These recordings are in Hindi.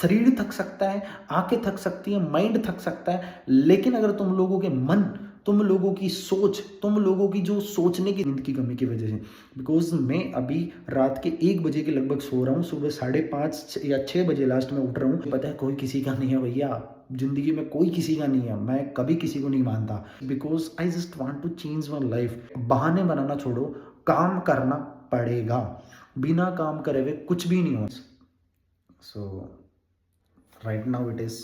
शरीर थक सकता है, आँखें थक सकती हैं, माइंड थक सकता है, लेकिन अगर तुम लोगों के मन, तुम लोगों की सोच, तुम लोगों की जो सोचने की नींद की कमी की वजह से, बिकॉज़ मैं अभी रात के 1 बजे के लगभग सो रहा हूँ, सुबह साढ़े 5 या 6 बजे लास्ट में उठ रहा हूँ। पता है कोई किसी का नहीं है भैया, ज़िंदगी में कोई किसी का नहीं है, मैं कभी किसी को नहीं मानता because I just want to change my life. बहाने बनाना छोड़ो, काम करना पड़ेगा, बिना काम करे हुए कुछ भी नहीं हो। सो right now it is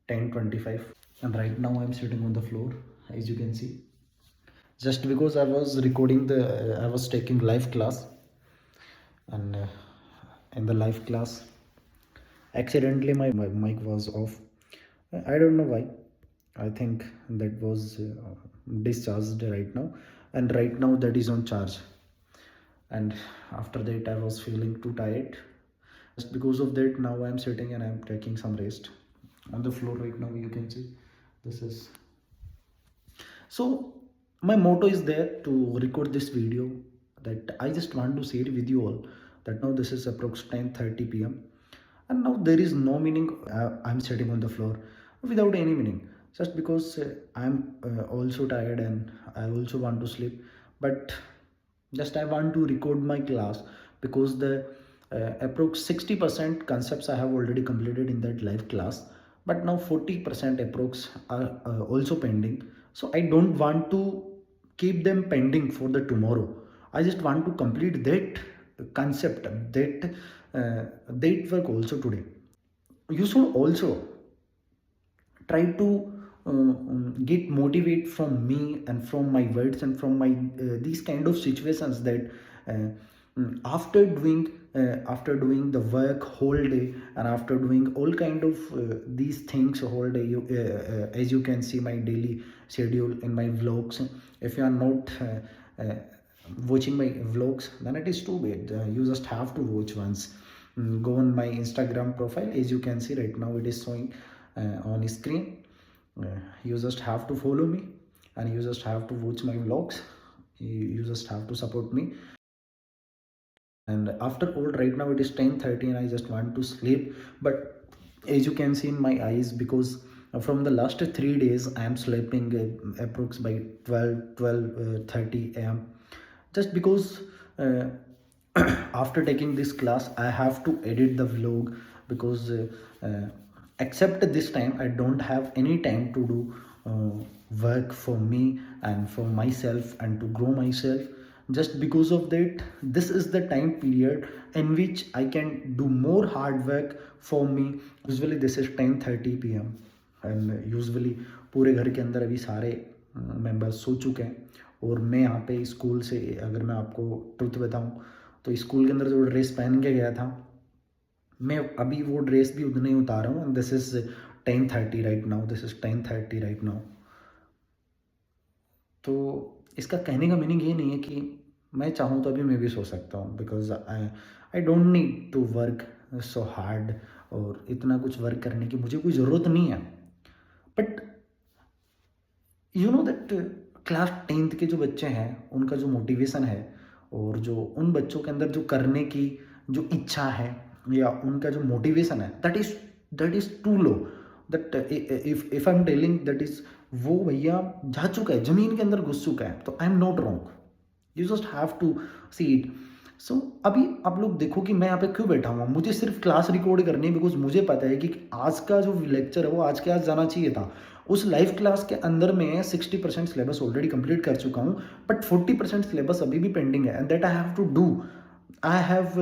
10:25 and right now I'm sitting on the floor, as you can see, just because I was recording I was taking live class, and in the live class accidentally my mic was off. I don't know why. I think that was discharged right now, and right now that is on charge. And after that I was feeling too tired. Just because of that, now I'm sitting and I'm taking some rest on the floor right now. You can see this is. So my motto is there to record this video, that I just want to share with you all that now this is approx 10:30 p.m. and now there is no meaning. I'm sitting on the floor without any meaning, just because I'm also tired and I also want to sleep. But just I want to record my class because the approx 60% concepts I have already completed in that live class, but now 40% approx are also pending. So I don't want to keep them pending for the tomorrow. I just want to complete that concept, that work also today. You should also try to get motivate from me and from my words and from my these kind of situations, that uh, after doing the work whole day and after doing all kind of these things whole day, as you can see my daily schedule in my vlogs. If you are not watching my vlogs, then it is too bad. You just have to watch once. Go on my Instagram profile, as you can see right now it is showing on screen. You just have to follow me and you just have to watch my vlogs. You just have to support me. And after all, right now it is 10:30 and I just want to sleep, but as you can see in my eyes, because from the last 3 days I am sleeping approx by 12:30 a.m. just because uh, after taking this class I have to edit the vlog, because uh, except this time I don't have any time to do work for me and for myself and to grow myself. Just because of that, this is the time period in which I can do more hard work for me. Usually this is 10:30 p.m. and usually पूरे घर के अंदर अभी सारे मेंबर्स सो चुके हैं, और मैं यहाँ पे स्कूल से, अगर मैं आपको ट्रुथ बताऊँ तो स्कूल के अंदर जो ड्रेस पहन के गया था, मैं अभी वो ड्रेस भी उतने ही उतारा हूँ। And this is 10:30 right now, this is 10:30 right now. तो इसका कहने का मीनिंग ये नहीं है कि मैं चाहूँ तो अभी मैं भी सो सकता हूँ, because I don't need to work so hard, और इतना कुछ वर्क करने की मुझे कोई ज़रूरत नहीं है। But you know that class 10th के जो बच्चे हैं उनका जो मोटिवेशन है, और जो उन बच्चों के अंदर जो करने की जो इच्छा है या उनका जो मोटिवेशन है, that is too low. That if I am telling that is, वो भैया जा चुका है, ज़मीन के अंदर घुस चुका है, तो I am not wrong. You just have to see it. So अभी आप लोग देखो कि मैं यहाँ पे क्यों बैठा हुआ, मुझे सिर्फ क्लास रिकॉर्ड करनी है, बिकॉज मुझे पता है कि आज का जो लेक्चर है वो आज के आज जाना चाहिए था। उस लाइव क्लास के अंदर मैं 60% सिलेबस ऑलरेडी कंप्लीट कर चुका हूँ, बट 40% सिलेबस अभी भी पेंडिंग है, and that I have to do. I have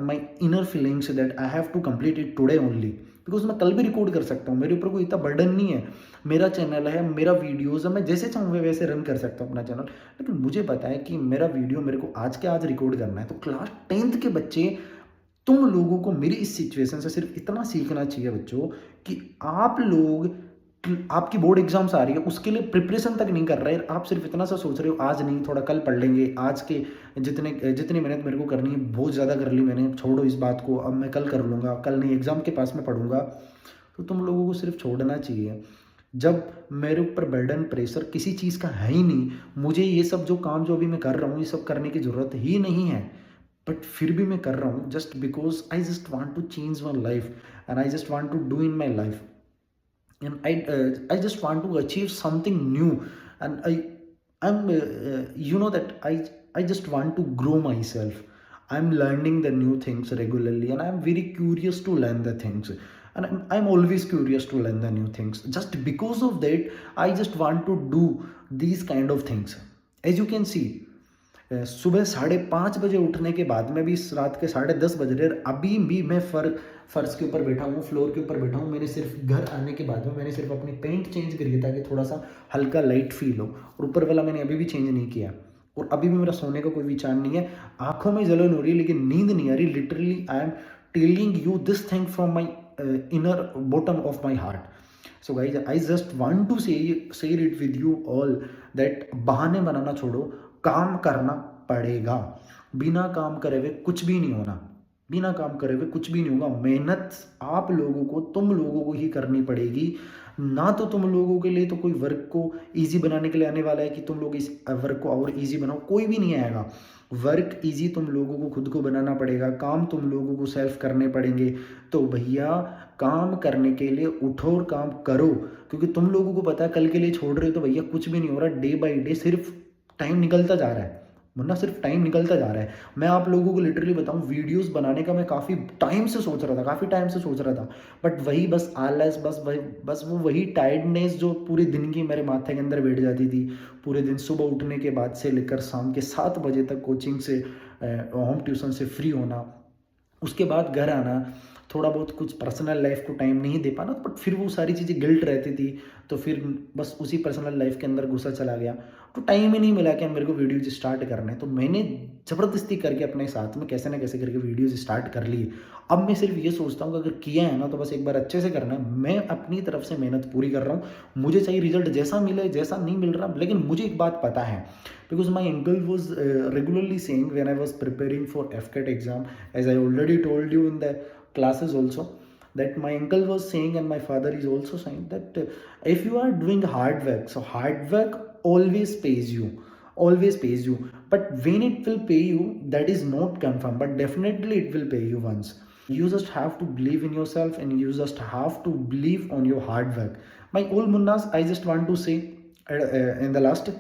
my inner feelings that I have to complete it today only, because मैं कल भी रिकॉर्ड कर सकता हूँ, मेरे ऊपर कोई इतना बर्डन नहीं है। मेरा चैनल है, मेरा वीडियोज़ है, मैं जैसे चाहूँ वैसे रन कर सकता हूँ अपना चैनल। लेकिन मुझे पता है कि मेरा वीडियो मेरे को आज के आज रिकॉर्ड करना है। तो क्लास 10th के बच्चे, तुम लोगों को मेरी इस सिचुएशन से सिर्फ इतना सीखना चाहिए बच्चों, कि आप लोग, आपकी बोर्ड एग्जाम्स आ रही है, उसके लिए प्रिपरेशन तक नहीं कर रहे, आप सिर्फ इतना सा सोच रहे हो आज नहीं थोड़ा कल पढ़ लेंगे, आज के जितनी मेहनत मेरे को करनी है बहुत ज़्यादा कर ली मैंने, छोड़ो इस बात को, अब मैं कल कर लूँगा, कल नहीं एग्ज़ाम के पास में पढ़ूंगा। तो तुम लोगों को सिर्फ छोड़ना चाहिए। जब मेरे ऊपर बर्डन प्रेशर किसी चीज़ का है ही नहीं, मुझे ये सब जो काम जो अभी मैं कर रहा हूँ ये सब करने की ज़रूरत ही नहीं है, बट फिर भी मैं कर रहा हूँ just because I just want to change my life and I just want to do in my life and I just want to achieve something new, and I'm you know that I just want to grow myself. I'm learning the new things regularly, and I'm very curious to learn the things, and I'm always curious to learn the new things. Just because of that, I just want to do these kind of things. As you can see, सुबह 5:30 बजे उठने के बाद में भी रात के 10:30 बज रहे, अभी भी मैं फर्श के ऊपर बैठा हूँ, फ्लोर के ऊपर बैठा हूँ। मैंने सिर्फ घर आने के बाद में मैंने सिर्फ अपनी पेंट चेंज करी है ताकि थोड़ा सा हल्का लाइट फील हो, और ऊपर वाला मैंने अभी भी चेंज नहीं किया, और अभी भी मेरा सोने का कोई विचार नहीं है। आंखों में जलन हो रही है लेकिन नींद नहीं आ रही। Literally I am telling you this thing from my inner bottom of my heart. So guys I just want to share it with you all that बहाने बनाना छोड़ो, काम करना पड़ेगा। बिना काम करे हुए कुछ भी नहीं होना, बिना काम करे हुए कुछ भी नहीं होगा। मेहनत आप लोगों को, तुम लोगों को ही करनी पड़ेगी। ना तो तुम लोगों के लिए तो कोई वर्क को इजी बनाने के लिए आने वाला है कि तुम लोग इस वर्क को और इजी बनाओ, कोई भी नहीं आएगा। वर्क इजी तुम लोगों को खुद को बनाना पड़ेगा, काम तुम लोगों को सेल्फ करने पड़ेंगे। तो भैया काम करने के लिए उठो और काम करो, क्योंकि तुम लोगों को पता है कल के लिए छोड़ रहे हो तो भैया कुछ भी नहीं हो रहा। डे बाई डे सिर्फ टाइम निकलता जा रहा है, वरना सिर्फ टाइम निकलता जा रहा है। मैं आप लोगों को लिटरली बताऊं, वीडियोस बनाने का मैं काफ़ी टाइम से सोच रहा था, बट वही बस आलस, बस वो वही टायर्डनेस जो पूरे दिन की मेरे माथे के अंदर बैठ जाती थी। पूरे दिन सुबह उठने के बाद से लेकर शाम के 7 बजे तक कोचिंग से, होम ट्यूशन से फ्री होना, उसके बाद घर आना, थोड़ा बहुत कुछ पर्सनल लाइफ को टाइम नहीं दे पाना, बट फिर वो सारी चीज़ें गिल्ट रहती थी, तो फिर बस उसी पर्सनल लाइफ के अंदर घुसा चला गया, तो टाइम ही नहीं मिला कि मेरे को वीडियोज स्टार्ट करने। तो मैंने ज़बरदस्ती करके अपने साथ में कैसे ना कैसे करके वीडियोज स्टार्ट कर लिए। अब मैं सिर्फ ये सोचता हूँ कि अगर किया है ना तो बस एक बार अच्छे से करना है। मैं अपनी तरफ से मेहनत पूरी कर रहा हूँ, मुझे चाहिए रिजल्ट जैसा मिले, जैसा नहीं मिल रहा, लेकिन मुझे एक बात पता है, because my uncle was regularly saying when I was preparing for FCAT exam, as I already told you in the classes also, that my uncle was saying and my father is also saying that if you are doing hard work, so hard work always pays you, always pays you, but when it will pay you, that is not confirmed, but definitely it will pay you once. You just have to believe in yourself and you just have to believe on your hard work. My old munnas, I just want to say in the last,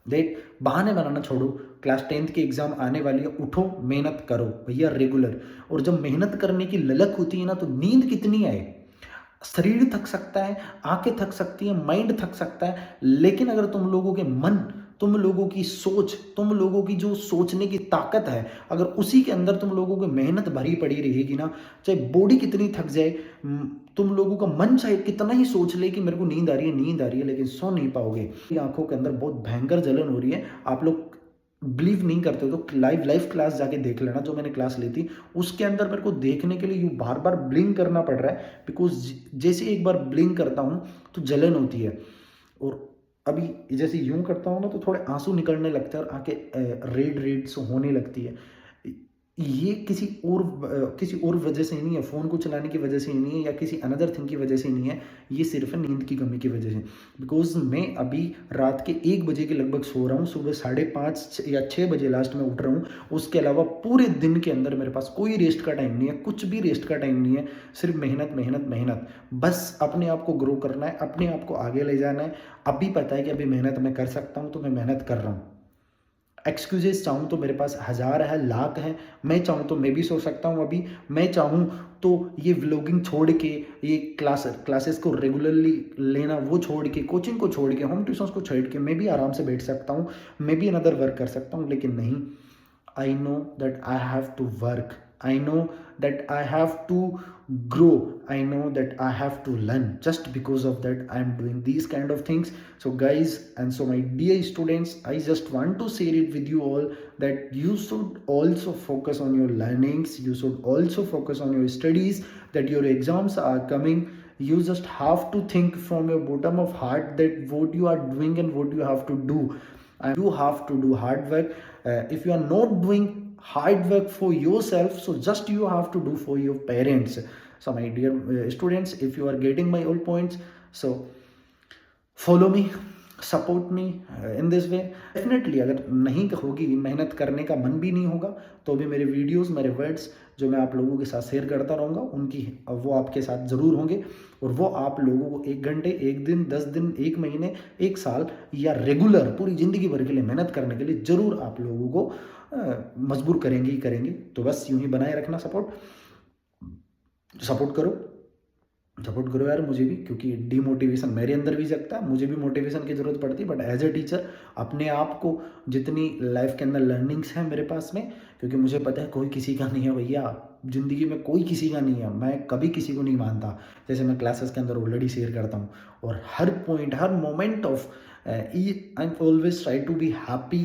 देख बहाने बनाना छोड़ो। क्लास 10th की एग्ज़ाम आने वाली है, उठो मेहनत करो भैया रेगुलर। और जब मेहनत करने की ललक होती है ना तो नींद कितनी आए, शरीर थक सकता है, आंखें थक सकती है, माइंड थक सकता है, लेकिन अगर तुम लोगों के मन, तुम लोगों की सोच, तुम लोगों की जो सोचने की ताकत है, अगर उसी के अंदर तुम लोगों की मेहनत भरी पड़ी रहेगी ना, चाहे बॉडी कितनी थक जाए, तुम लोगों का मन चाहे कितना ही सोच ले कि मेरे को नींद आ रही है, लेकिन सो नहीं पाओगे। आंखों के अंदर बहुत भयंकर जलन हो रही है। आप लोग बिलीव नहीं करते हो तो लाइव क्लास जाके देख लेना, जो मैंने क्लास ली थी उसके अंदर मेरे को देखने के लिए यूँ बार बार ब्लिंक करना पड़ रहा है, बिकॉज जैसे एक बार ब्लिंक करता हूँ तो जलन होती है, और अभी जैसे यूं करता हूँ ना तो थोड़े आंसू निकलने लगते हैं और आंखें रेड से होने लगती है। ये किसी और वजह से ही नहीं है, फ़ोन को चलाने की वजह से ही नहीं है, या किसी अनदर थिंग की वजह से ही नहीं है, ये सिर्फ है नींद की कमी की वजह से। बिकॉज मैं अभी रात के 1 बजे के लगभग सो रहा हूँ, सुबह 5:30 या 6 बजे लास्ट में उठ रहा हूँ। उसके अलावा पूरे दिन के अंदर मेरे पास कोई रेस्ट का टाइम नहीं है, कुछ भी रेस्ट का टाइम नहीं है, सिर्फ मेहनत। बस अपने आप को ग्रो करना है, अपने आप को आगे ले जाना है। अभी पता है कि अभी मेहनत मैं कर सकता हूँ तो मैं मेहनत कर रहा हूँ। एक्सक्यूजेस चाहूँ तो मेरे पास 1000 है, लाख है। मैं चाहूँ तो मैं भी सो सकता हूँ अभी। मैं चाहूँ तो ये व्लॉगिंग छोड़ के, ये क्लासेस को रेगुलरली लेना वो छोड़ के, कोचिंग को छोड़ के, होम ट्यूशन्स को छोड़ के मैं भी आराम से बैठ सकता हूँ, मैं भी अनदर वर्क कर सकता हूँ। लेकिन नहीं, I know that I have to work. I know that I have to grow. I know that I have to learn. Just because of that, I am doing these kind of things. So guys, and so my dear students, I just want to share it with you all that you should also focus on your learnings. You should also focus on your studies, that your exams are coming. You just have to think from your bottom of heart that what you are doing and what you have to do. And you have to do hard work. If you are not doing hard work for yourself, so just you have to do for your parents. So my dear students, if you are getting my all points, so follow me, support me in this way. Definitely अगर नहीं होगी, मेहनत करने का मन भी नहीं होगा, तो भी मेरे वीडियोस, मेरे वर्ड्स जो मैं आप लोगों के साथ शेयर करता रहूँगा, उनकी वो आपके साथ ज़रूर होंगे। और वो आप लोगों को 1 घंटे, 1 दिन, 10 दिन, 1 महीने, 1 साल या रेगुलर पूरी ज़िंदगी भर के लिए मेहनत करने के लिए ज़रूर आप लोगों को मजबूर करेंगे ही करेंगे। तो बस यूँ ही बनाए रखना सपोर्ट करो, सपोर्ट करो यार मुझे भी, क्योंकि डिमोटिवेशन मेरे अंदर भी जगता है, मुझे भी मोटिवेशन की ज़रूरत पड़ती है। बट एज ए टीचर अपने आप को, जितनी लाइफ के अंदर लर्निंग्स हैं मेरे पास में, क्योंकि मुझे पता है कोई किसी का नहीं है भैया, ज़िंदगी में कोई किसी का नहीं है, मैं कभी किसी को नहीं मानता। जैसे मैं क्लासेस के अंदर ऑलरेडी शेयर करता हूँ, और हर पॉइंट, हर moment of I am always try to be happy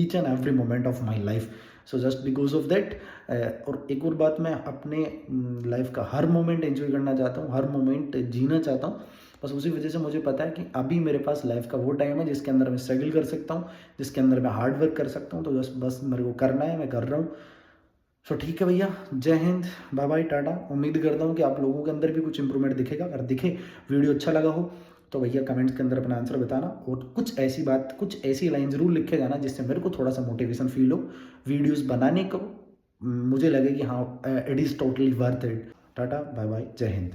each and every moment of my life. So just because of that. और एक और बात, मैं अपने लाइफ का हर मोमेंट एंजॉय करना चाहता हूँ, हर मोमेंट जीना चाहता हूँ। बस उसी वजह से मुझे पता है कि अभी मेरे पास लाइफ का वो टाइम है जिसके अंदर मैं स्ट्रगल कर सकता हूँ, जिसके अंदर मैं हार्ड वर्क कर सकता हूँ। तो बस मेरे को करना है, मैं कर रहा हूँ। सो ठीक है भैया, जय हिंद, बाय बाय, टाटा। उम्मीद करता हूँ कि आप लोगों के अंदर भी कुछ इंप्रूवमेंट दिखेगा। अगर दिखे, वीडियो अच्छा लगा हो, तो भैया कमेंट्स के अंदर अपना आंसर बताना, और कुछ ऐसी बात, कुछ ऐसी लाइन ज़रूर लिख के जाना जिससे मेरे को थोड़ा सा मोटिवेशन फील हो वीडियोस बनाने को, मुझे लगे कि हाँ it is totally worth it. Tata, bye bye, जय हिंद।